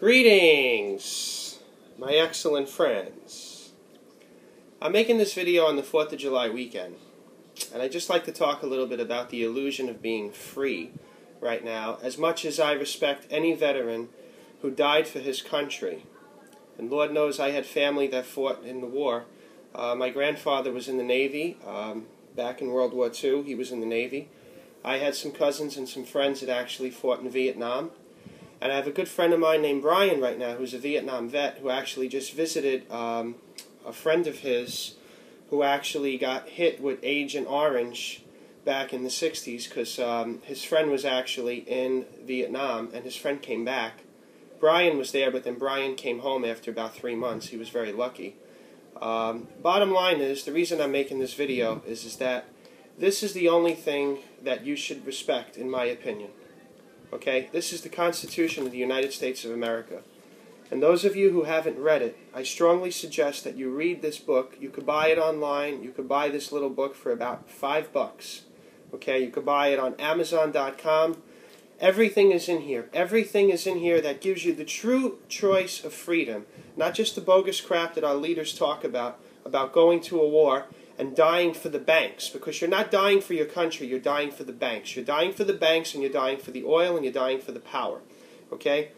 Greetings, my excellent friends. I'm making this video on the 4th of July weekend, and I'd just like to talk a little bit about the illusion of being free right now, as much as I respect any veteran who died for his country. And Lord knows I had family that fought in the war. My grandfather was in the Navy. Back in World War II, he was in the Navy. I had some cousins and some friends that actually fought in Vietnam. And I have a good friend of mine named Brian right now who's a Vietnam vet who actually just visited a friend of his who actually got hit with Agent Orange back in the 60s because his friend was actually in Vietnam and his friend came back. Brian was there, but then Brian came home after about 3 months. He was very lucky. Bottom line is, the reason I'm making this video is that this is the only thing that you should respect, in my opinion. Okay, this is the Constitution of the United States of America. And those of you who haven't read it, I strongly suggest that you read this book. You could buy it online. You could buy this little book for about $5. Okay, you could buy it on Amazon.com. Everything is in here. Everything is in here that gives you the true choice of freedom. Not just the bogus crap that our leaders talk about going to a war and dying for the banks, because you're not dying for your country, you're dying for the banks. You're dying for the banks, and you're dying for the oil, and you're dying for the power. Okay?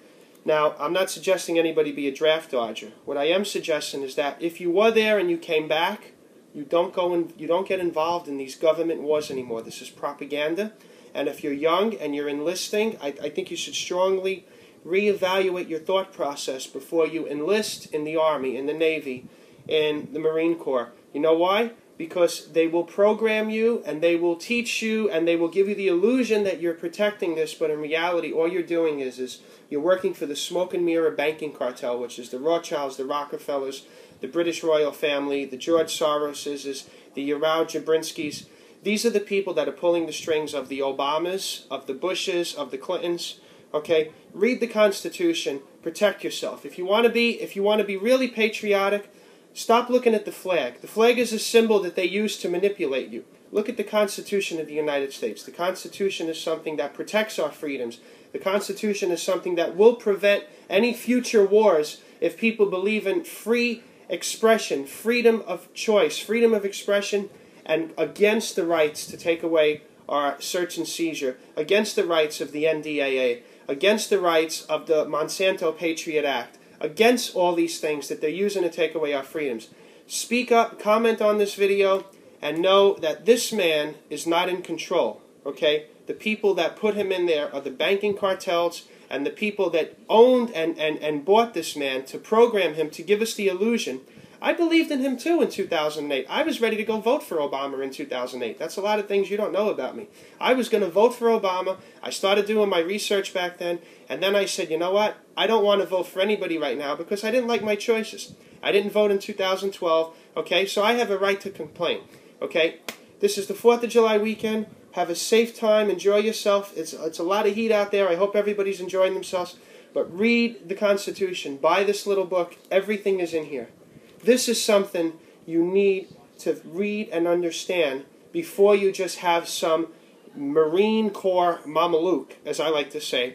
Now, I'm not suggesting anybody be a draft dodger. What I am suggesting is that if you were there and you came back, you don't get involved in these government wars anymore. This is propaganda. And if you're young and you're enlisting, I think you should strongly reevaluate your thought process before you enlist in the Army, in the Navy, in the Marine Corps. You know why? Because they will program you, and they will teach you, and they will give you the illusion that you're protecting this, but in reality, all you're doing is you're working for the smoke and mirror banking cartel, which is the Rothschilds, the Rockefellers, the British royal family, the George Soroses, the Yarow Jabrinskis. These are the people that are pulling the strings of the Obamas, of the Bushes, of the Clintons. Okay, read the Constitution, protect yourself. If you want to be really patriotic, stop looking at the flag. The flag is a symbol that they use to manipulate you. Look at the Constitution of the United States. The Constitution is something that protects our freedoms. The Constitution is something that will prevent any future wars if people believe in free expression, freedom of choice, freedom of expression, and against the rights to take away our search and seizure, against the rights of the NDAA, against the rights of the Monsanto Patriot Act, against all these things that they're using to take away our freedoms. Speak up, comment on this video, and know that this man is not in control, okay? The people that put him in there are the banking cartels and the people that owned and bought this man to program him to give us the illusion. I believed in him too in 2008. I was ready to go vote for Obama in 2008. That's a lot of things you don't know about me. I was going to vote for Obama. I started doing my research back then, and then I said, you know what? I don't want to vote for anybody right now because I didn't like my choices. I didn't vote in 2012, okay? So I have a right to complain, okay? This is the 4th of July weekend. Have a safe time. Enjoy yourself. It's a lot of heat out there. I hope everybody's enjoying themselves. But read the Constitution. Buy this little book. Everything is in here. This is something you need to read and understand before you just have some Marine Corps Mameluke, as I like to say,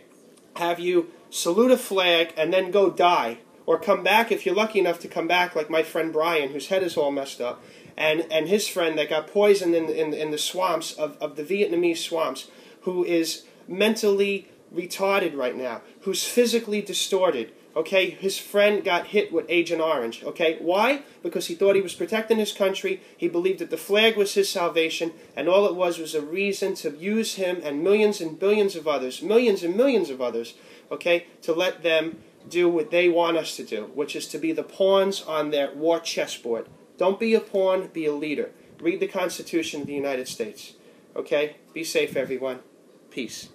have you salute a flag and then go die, or come back if you're lucky enough to come back like my friend Brian, whose head is all messed up, and his friend that got poisoned in the swamps of the Vietnamese swamps, who is mentally retarded right now, who's physically distorted. Okay, his friend got hit with Agent Orange. Okay, why? Because he thought he was protecting his country. He believed that the flag was his salvation, and all it was a reason to use him and millions and billions of others, millions and millions of others, okay, to let them do what they want us to do, which is to be the pawns on their war chessboard. Don't be a pawn, be a leader. Read the Constitution of the United States. Okay, be safe, everyone. Peace.